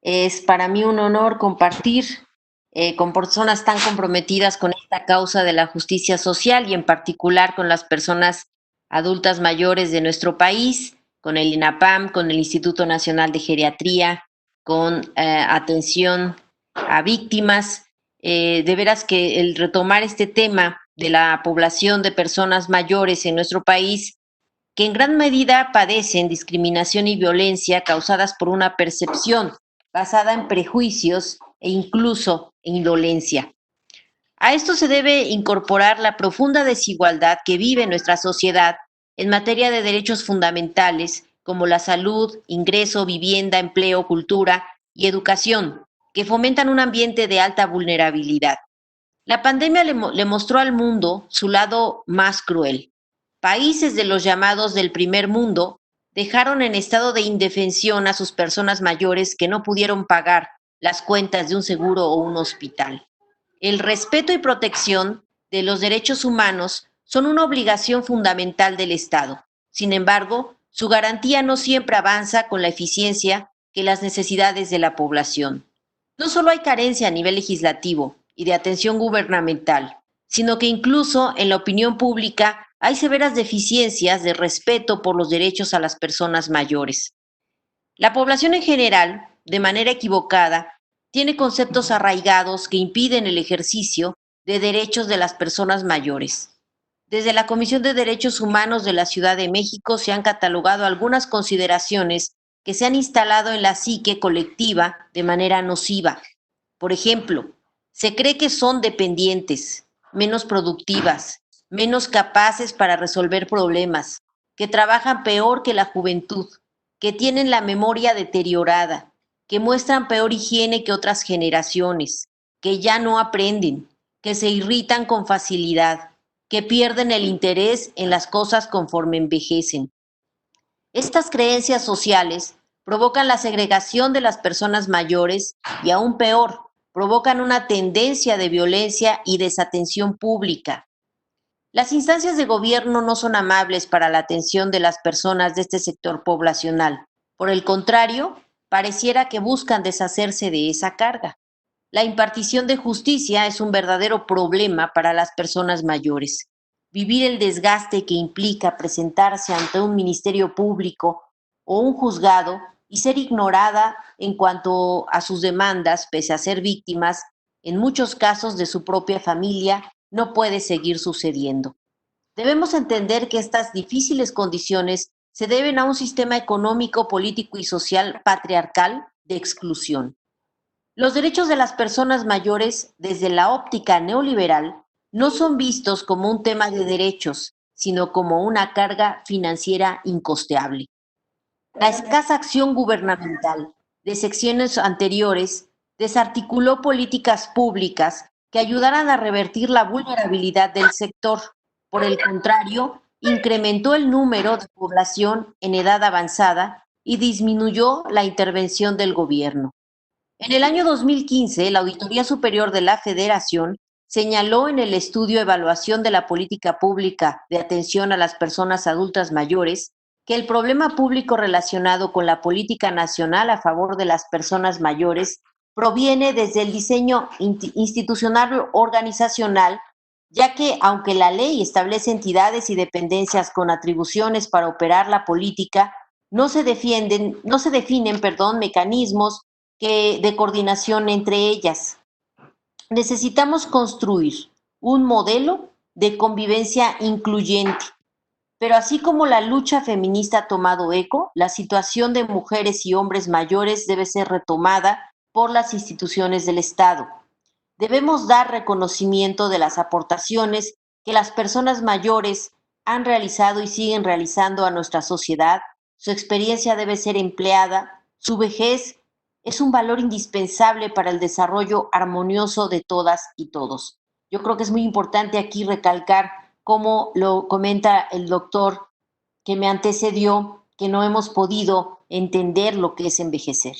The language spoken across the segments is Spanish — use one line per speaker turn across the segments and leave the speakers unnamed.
Es para mí un honor compartir con personas tan comprometidas con esta causa de la justicia social y en particular con las personas adultas mayores de nuestro país, con el INAPAM, con el Instituto Nacional de Geriatría, con atención a víctimas. De veras que el retomar este tema de la población de personas mayores en nuestro país que en gran medida padecen discriminación y violencia causadas por una percepción basada en prejuicios e incluso en indolencia. A esto se debe incorporar la profunda desigualdad que vive nuestra sociedad en materia de derechos fundamentales como la salud, ingreso, vivienda, empleo, cultura y educación, que fomentan un ambiente de alta vulnerabilidad. La pandemia le mostró al mundo su lado más cruel. Países de los llamados del primer mundo dejaron en estado de indefensión a sus personas mayores que no pudieron pagar las cuentas de un seguro o un hospital. El respeto y protección de los derechos humanos son una obligación fundamental del Estado. Sin embargo, su garantía no siempre avanza con la eficiencia que las necesidades de la población. No solo hay carencia a nivel legislativo y de atención gubernamental, sino que incluso en la opinión pública hay severas deficiencias de respeto por los derechos a las personas mayores. La población en general, de manera equivocada, tiene conceptos arraigados que impiden el ejercicio de derechos de las personas mayores. Desde la Comisión de Derechos Humanos de la Ciudad de México se han catalogado algunas consideraciones que se han instalado en la psique colectiva de manera nociva. Por ejemplo, se cree que son dependientes, menos productivas, menos capaces para resolver problemas, que trabajan peor que la juventud, que tienen la memoria deteriorada, que muestran peor higiene que otras generaciones, que ya no aprenden, que se irritan con facilidad, que pierden el interés en las cosas conforme envejecen. Estas creencias sociales provocan la segregación de las personas mayores y aún peor, provocan una tendencia de violencia y desatención pública. Las instancias de gobierno no son amables para la atención de las personas de este sector poblacional. Por el contrario, pareciera que buscan deshacerse de esa carga. La impartición de justicia es un verdadero problema para las personas mayores. Vivir el desgaste que implica presentarse ante un ministerio público o un juzgado y ser ignorada en cuanto a sus demandas, pese a ser víctimas, en muchos casos de su propia familia, no puede seguir sucediendo. Debemos entender que estas difíciles condiciones se deben a un sistema económico, político y social patriarcal de exclusión. Los derechos de las personas mayores, desde la óptica neoliberal, no son vistos como un tema de derechos, sino como una carga financiera incosteable. La escasa acción gubernamental de secciones anteriores desarticuló políticas públicas que ayudaran a revertir la vulnerabilidad del sector. Por el contrario, incrementó el número de población en edad avanzada y disminuyó la intervención del gobierno. En el año 2015, la Auditoría Superior de la Federación señaló en el estudio Evaluación de la Política Pública de Atención a las Personas Adultas Mayores que el problema público relacionado con la política nacional a favor de las personas mayores proviene desde el diseño institucional organizacional, ya que aunque la ley establece entidades y dependencias con atribuciones para operar la política, no se definen, mecanismos de coordinación entre ellas. Necesitamos construir un modelo de convivencia incluyente, pero así como la lucha feminista ha tomado eco, la situación de mujeres y hombres mayores debe ser retomada por las instituciones del Estado. Debemos dar reconocimiento de las aportaciones que las personas mayores han realizado y siguen realizando a nuestra sociedad. Su experiencia debe ser empleada. Su vejez es un valor indispensable para el desarrollo armonioso de todas y todos. Yo creo que es muy importante aquí recalcar, como lo comenta el doctor que me antecedió, que no hemos podido entender lo que es envejecer.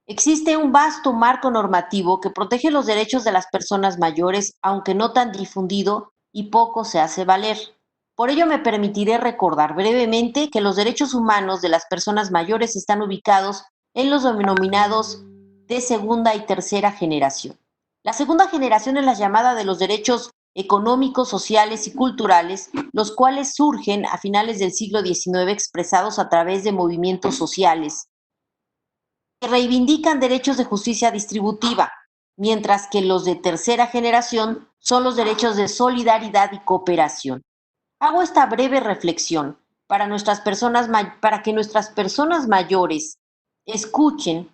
Existe un vasto marco normativo que protege los derechos de las personas mayores, aunque no tan difundido y poco se hace valer. Por ello me permitiré recordar brevemente que los derechos humanos de las personas mayores están ubicados en los denominados de segunda y tercera generación. La segunda generación es la llamada de los derechos económicos, sociales y culturales, los cuales surgen a finales del siglo XIX expresados a través de movimientos sociales que reivindican derechos de justicia distributiva, mientras que los de tercera generación son los derechos de solidaridad y cooperación. Hago esta breve reflexión para que nuestras personas mayores escuchen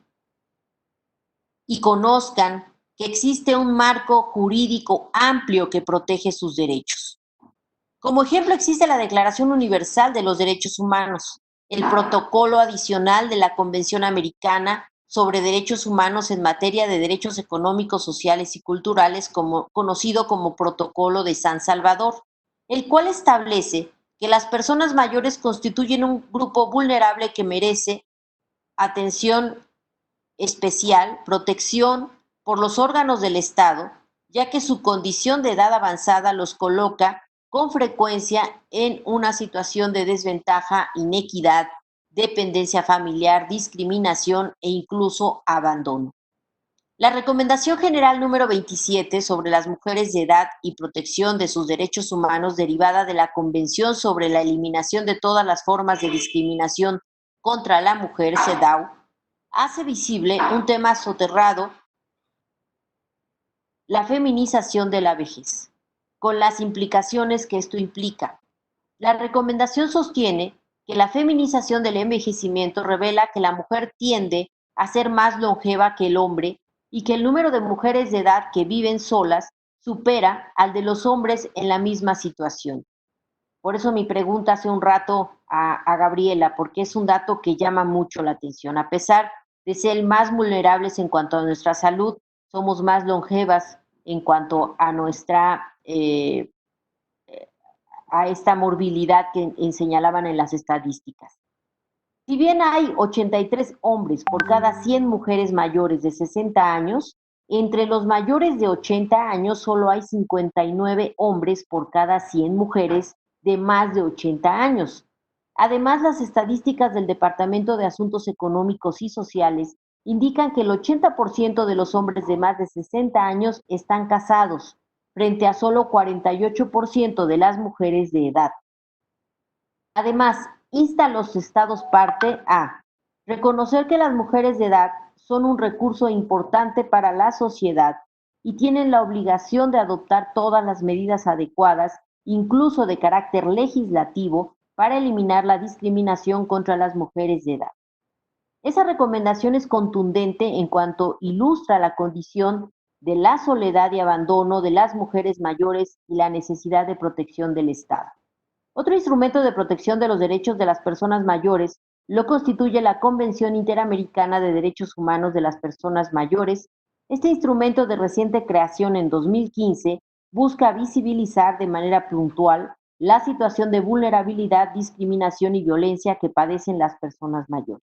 y conozcan que existe un marco jurídico amplio que protege sus derechos. Como ejemplo, existe la Declaración Universal de los Derechos Humanos, el Protocolo Adicional de la Convención Americana sobre Derechos Humanos en materia de derechos económicos, sociales y culturales, conocido como Protocolo de San Salvador, el cual establece que las personas mayores constituyen un grupo vulnerable que merece atención especial, protección por los órganos del Estado, ya que su condición de edad avanzada los coloca con frecuencia en una situación de desventaja, inequidad, dependencia familiar, discriminación e incluso abandono. La Recomendación General número 27 sobre las mujeres de edad y protección de sus derechos humanos, derivada de la Convención sobre la eliminación de todas las formas de discriminación contra la mujer, CEDAW, hace visible un tema soterrado, la feminización de la vejez, con las implicaciones que esto implica. La recomendación sostiene que la feminización del envejecimiento revela que la mujer tiende a ser más longeva que el hombre y que el número de mujeres de edad que viven solas supera al de los hombres en la misma situación. Por eso mi pregunta hace un rato a Gabriela, porque es un dato que llama mucho la atención. A pesar de ser más vulnerables en cuanto a nuestra salud, somos más longevas en cuanto a a esta morbilidad que señalaban en las estadísticas. Si bien hay 83 hombres por cada 100 mujeres mayores de 60 años, entre los mayores de 80 años solo hay 59 hombres por cada 100 mujeres de más de 80 años. Además, las estadísticas del Departamento de Asuntos Económicos y Sociales indican que el 80% de los hombres de más de 60 años están casados, frente a solo 48% de las mujeres de edad. Además, insta a los estados parte a reconocer que las mujeres de edad son un recurso importante para la sociedad y tienen la obligación de adoptar todas las medidas adecuadas, incluso de carácter legislativo, para eliminar la discriminación contra las mujeres de edad. Esa recomendación es contundente en cuanto ilustra la condición de la soledad y abandono de las mujeres mayores y la necesidad de protección del Estado. Otro instrumento de protección de los derechos de las personas mayores lo constituye la Convención Interamericana de Derechos Humanos de las Personas Mayores. Este instrumento de reciente creación en 2015 busca visibilizar de manera puntual la situación de vulnerabilidad, discriminación y violencia que padecen las personas mayores.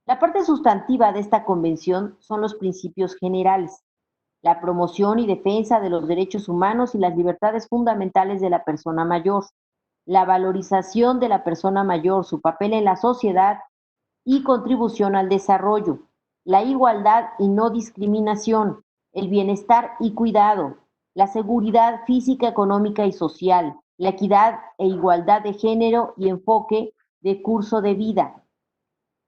La parte sustantiva de esta convención son los principios generales, la promoción y defensa de los derechos humanos y las libertades fundamentales de la persona mayor, la valorización de la persona mayor, su papel en la sociedad y contribución al desarrollo, la igualdad y no discriminación, el bienestar y cuidado, la seguridad física, económica y social, la equidad e igualdad de género y enfoque de curso de vida,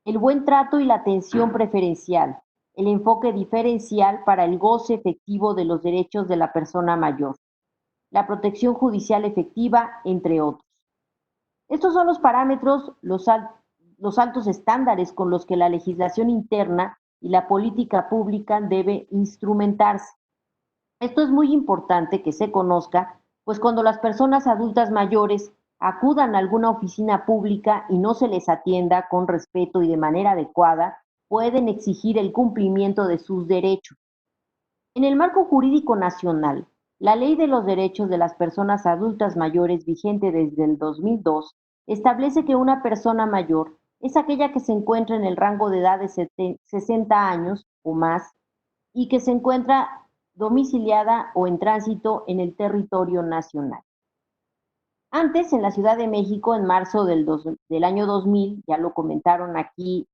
el buen trato y la atención preferencial, el enfoque diferencial para el goce efectivo de los derechos de la persona mayor, la protección judicial efectiva, entre otros. Estos son los parámetros, los altos estándares con los que la legislación interna y la política pública debe instrumentarse. Esto es muy importante que se conozca, pues cuando las personas adultas mayores acudan a alguna oficina pública y no se les atienda con respeto y de manera adecuada, pueden exigir el cumplimiento de sus derechos. En el marco jurídico nacional, la Ley de los Derechos de las Personas Adultas Mayores, vigente desde el 2002, establece que una persona mayor es aquella que se encuentra en el rango de edad de 60 años o más y que se encuentra domiciliada o en tránsito en el territorio nacional. Antes, en la Ciudad de México, en marzo del año 2000, ya lo comentaron aquí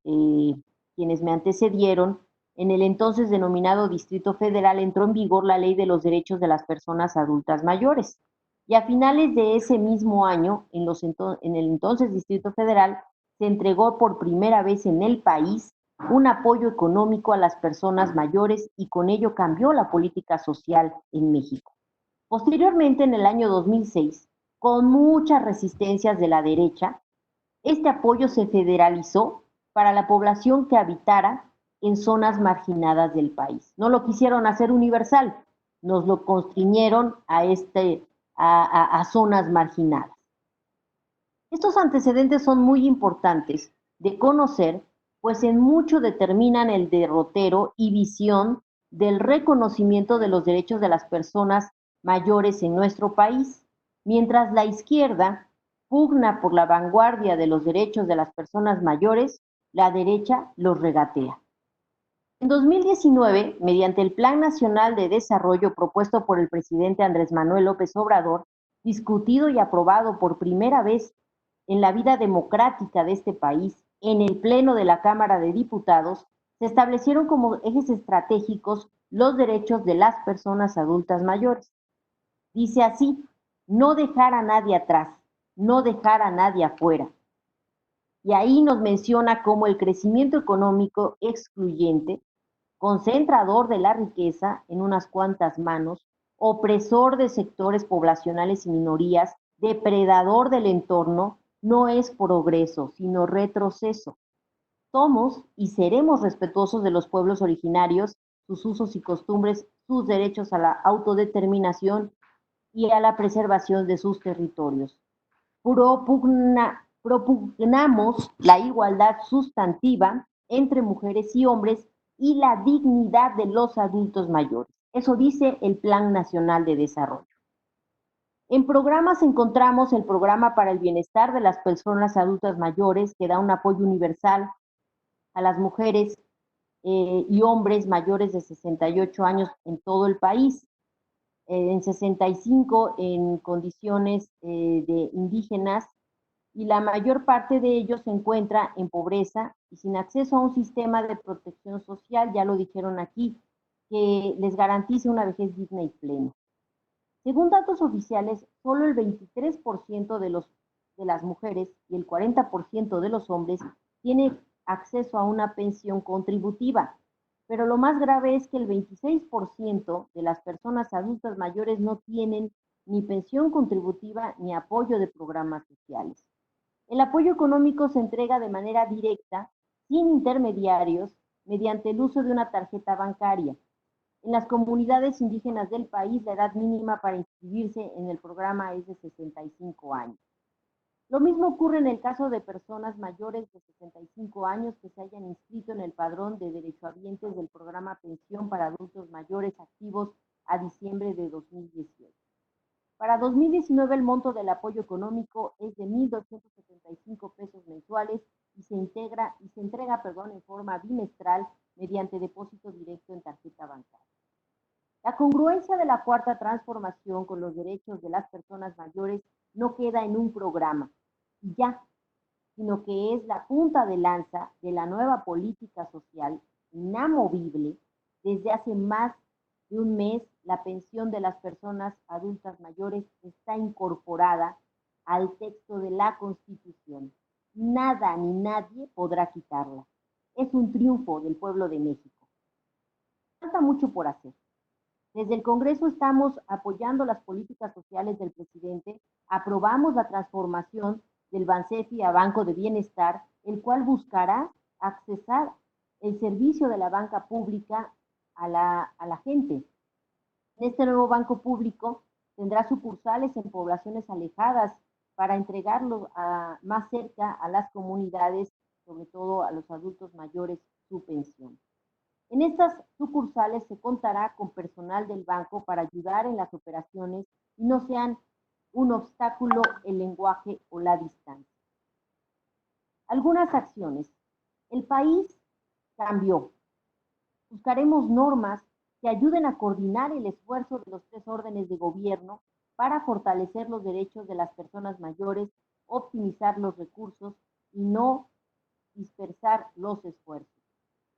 quienes me antecedieron, en el entonces denominado Distrito Federal, entró en vigor la Ley de los Derechos de las Personas Adultas Mayores. Y a finales de ese mismo año, en el entonces Distrito Federal, se entregó por primera vez en el país un apoyo económico a las personas mayores y con ello cambió la política social en México. Posteriormente, en el año 2006, con muchas resistencias de la derecha, este apoyo se federalizó para la población que habitara en zonas marginadas del país. No lo quisieron hacer universal, nos lo constriñeron a zonas marginadas. Estos antecedentes son muy importantes de conocer, pues en mucho determinan el derrotero y visión del reconocimiento de los derechos de las personas mayores en nuestro país, mientras la izquierda pugna por la vanguardia de los derechos de las personas mayores, la derecha los regatea. En 2019, mediante el Plan Nacional de Desarrollo propuesto por el presidente Andrés Manuel López Obrador, discutido y aprobado por primera vez en la vida democrática de este país, en el Pleno de la Cámara de Diputados, se establecieron como ejes estratégicos los derechos de las personas adultas mayores. Dice así: no dejar a nadie atrás, no dejar a nadie afuera. Y ahí nos menciona cómo el crecimiento económico excluyente, concentrador de la riqueza en unas cuantas manos, opresor de sectores poblacionales y minorías, depredador del entorno, no es progreso, sino retroceso. Somos y seremos respetuosos de los pueblos originarios, sus usos y costumbres, sus derechos a la autodeterminación y a la preservación de sus territorios. Propugnamos la igualdad sustantiva entre mujeres y hombres y la dignidad de los adultos mayores. Eso dice el Plan Nacional de Desarrollo. En programas encontramos el Programa para el Bienestar de las Personas Adultas Mayores, que da un apoyo universal a las mujeres y hombres mayores de 68 años en todo el país, en 65 en condiciones de indígenas, y la mayor parte de ellos se encuentra en pobreza y sin acceso a un sistema de protección social, ya lo dijeron aquí, que les garantice una vejez digna y plena. Según datos oficiales, solo el 23% de las mujeres y el 40% de los hombres tiene acceso a una pensión contributiva, pero lo más grave es que el 26% de las personas adultas mayores no tienen ni pensión contributiva ni apoyo de programas sociales. El apoyo económico se entrega de manera directa, sin intermediarios, mediante el uso de una tarjeta bancaria. En las comunidades indígenas del país, la edad mínima para inscribirse en el programa es de 65 años. Lo mismo ocurre en el caso de personas mayores de 65 años que se hayan inscrito en el padrón de derechohabientes del programa Pensión para Adultos Mayores activos a diciembre de 2018. Para 2019 el monto del apoyo económico es de 1,275 pesos mensuales y se entrega en forma bimestral mediante depósito directo en tarjeta bancaria. La congruencia de la cuarta transformación con los derechos de las personas mayores no queda en un programa y ya, sino que es la punta de lanza de la nueva política social inamovible. Desde hace más de un mes, la pensión de las personas adultas mayores está incorporada al texto de la Constitución. Nada ni nadie podrá quitarla. Es un triunfo del pueblo de México. Falta mucho por hacer. Desde el Congreso estamos apoyando las políticas sociales del presidente, aprobamos la transformación del Bansefi a Banco de Bienestar, el cual buscará accesar el servicio de la banca pública a la gente. Este nuevo banco público tendrá sucursales en poblaciones alejadas para entregarlo más cerca a las comunidades, sobre todo a los adultos mayores, su pensión. En estas sucursales se contará con personal del banco para ayudar en las operaciones y no sean un obstáculo el lenguaje o la distancia. Algunas acciones. El país cambió. Buscaremos normas que ayuden a coordinar el esfuerzo de los tres órdenes de gobierno para fortalecer los derechos de las personas mayores, optimizar los recursos y no dispersar los esfuerzos.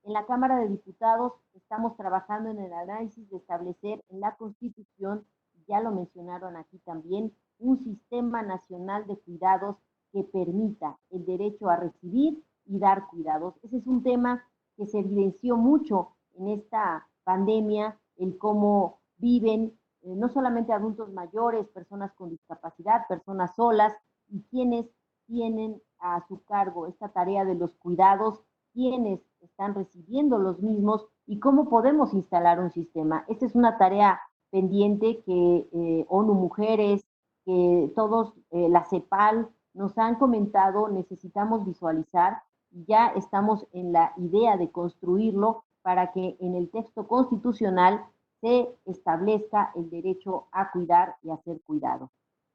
En la Cámara de Diputados estamos trabajando en el análisis de establecer en la Constitución, ya lo mencionaron aquí también, un sistema nacional de cuidados que permita el derecho a recibir y dar cuidados. Ese es un tema que se evidenció mucho en esta pandemia, el cómo viven no solamente adultos mayores, personas con discapacidad, personas solas, y quienes tienen a su cargo esta tarea de los cuidados, quienes están recibiendo los mismos y cómo podemos instalar un sistema. Esta es una tarea pendiente que ONU Mujeres, que todos, la CEPAL, nos han comentado, necesitamos visualizar, y ya estamos en la idea de construirlo para que en el texto constitucional se establezca el derecho a cuidar y a ser cuidado,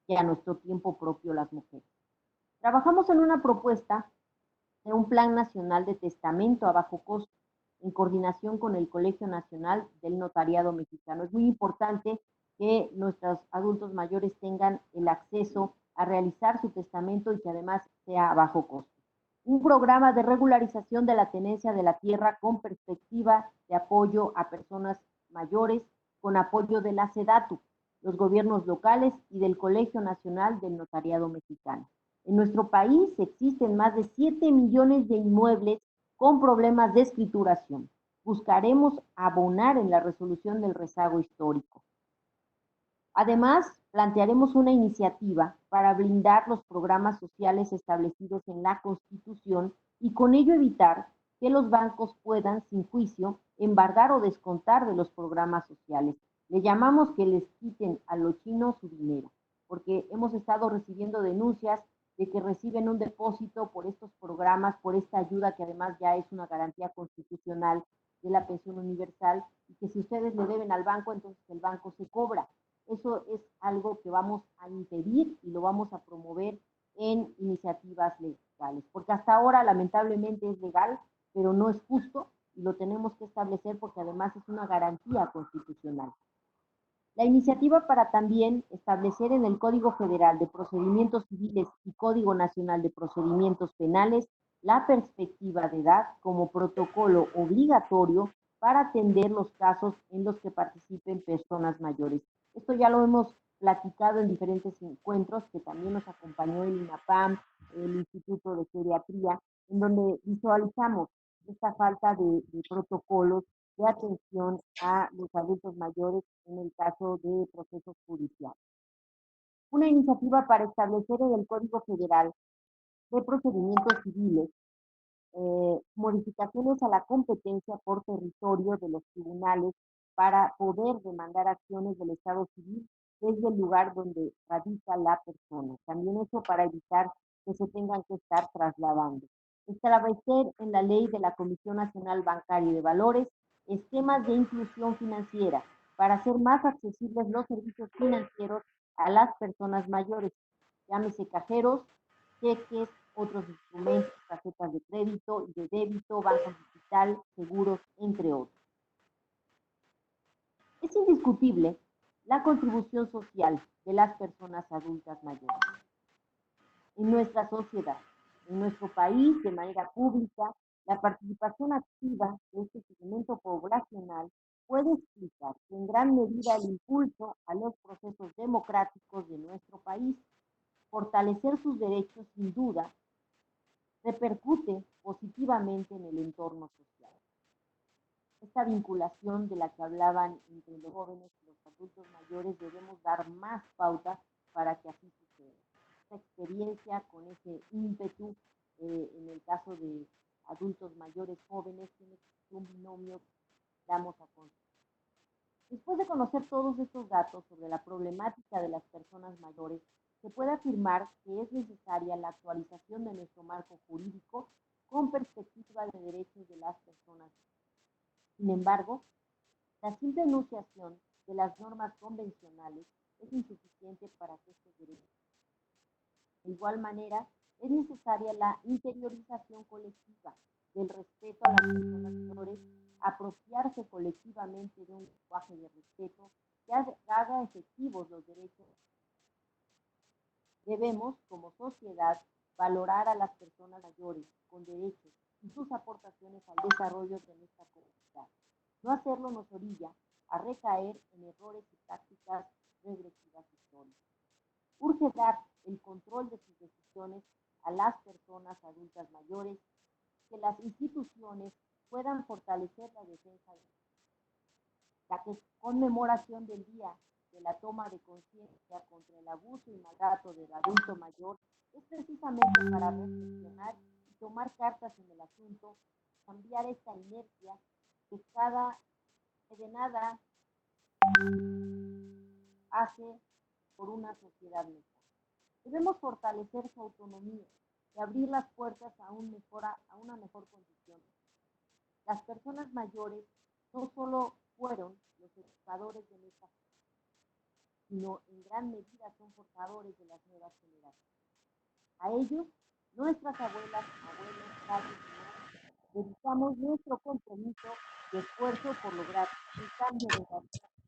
y a nuestro tiempo propio las mujeres. Trabajamos en una propuesta de un plan nacional de testamento a bajo costo en coordinación con el Colegio Nacional del Notariado Mexicano. Es muy importante que nuestros adultos mayores tengan el acceso a realizar su testamento y que además sea a bajo costo. Un programa de regularización de la tenencia de la tierra con perspectiva de apoyo a personas mayores, con apoyo de la SEDATU, los gobiernos locales y del Colegio Nacional del Notariado Mexicano. En nuestro país existen más de 7 millones de inmuebles con problemas de escrituración. Buscaremos abonar en la resolución del rezago histórico. Además, plantearemos una iniciativa para blindar los programas sociales establecidos en la Constitución y con ello evitar que los bancos puedan, sin juicio, embargar o descontar de los programas sociales. Le llamamos que les quiten a los chinos su dinero, porque hemos estado recibiendo denuncias de que reciben un depósito por estos programas, por esta ayuda que además ya es una garantía constitucional de la pensión universal, y que si ustedes le deben al banco, entonces el banco se cobra. Eso es algo que vamos a impedir y lo vamos a promover en iniciativas legales, porque hasta ahora lamentablemente es legal, pero no es justo y lo tenemos que establecer porque además es una garantía constitucional. La iniciativa para también establecer en el Código Federal de Procedimientos Civiles y Código Nacional de Procedimientos Penales la perspectiva de edad como protocolo obligatorio para atender los casos en los que participen personas mayores. Esto ya lo hemos platicado en diferentes encuentros que también nos acompañó el INAPAM, el Instituto de Geriatría, en donde visualizamos esta falta de protocolos de atención a los adultos mayores en el caso de procesos judiciales. Una iniciativa para establecer en el Código Federal de Procedimientos Civiles modificaciones a la competencia por territorio de los tribunales para poder demandar acciones del Estado civil desde el lugar donde radica la persona. También eso para evitar que se tengan que estar trasladando. Establecer en la ley de la Comisión Nacional Bancaria y de Valores esquemas de inclusión financiera para hacer más accesibles los servicios financieros a las personas mayores, llámese cajeros, cheques, otros instrumentos, tarjetas de crédito y de débito, banco digital, seguros, entre otros. Es indiscutible la contribución social de las personas adultas mayores en nuestra sociedad, en nuestro país, de manera pública. La participación activa de este segmento poblacional puede explicar en gran medida el impulso a los procesos democráticos de nuestro país. Fortalecer sus derechos, sin duda, repercute positivamente en el entorno social. Esta vinculación de la que hablaban entre los jóvenes y los adultos mayores, debemos dar más pauta para que así suceda. Esta experiencia con ese ímpetu, en el caso de adultos mayores jóvenes, tiene un binomio que damos a conocer. Después de conocer todos estos datos sobre la problemática de las personas mayores, se puede afirmar que es necesaria la actualización de nuestro marco jurídico con perspectiva de derechos de las personas. Sin embargo, la simple enunciación de las normas convencionales es insuficiente para que estos derechos. De igual manera, es necesaria la interiorización colectiva del respeto a las personas mayores, apropiarse colectivamente de un lenguaje de respeto que haga efectivos los derechos. Debemos, como sociedad, valorar a las personas mayores con derechos y sus aportaciones al desarrollo de nuestra comunidad. No hacerlo nos orilla a recaer en errores y prácticas regresivas históricas. Urge dar el control de sus decisiones a las personas adultas mayores, que las instituciones puedan fortalecer la defensa de la conmemoración del día de la toma de conciencia contra el abuso y maltrato del adulto mayor es precisamente para reflexionar y tomar cartas en el asunto, cambiar esta inercia que de nada hace por una sociedad mejor. Debemos fortalecer su autonomía y abrir las puertas a una mejor condición. Las personas mayores no solo fueron los educadores de nuestra sino en gran medida son forjadores de las nuevas generaciones. A ellos, nuestras abuelas, abuelos, padres y madres, dedicamos nuestro compromiso y esfuerzo por lograr un cambio de realidad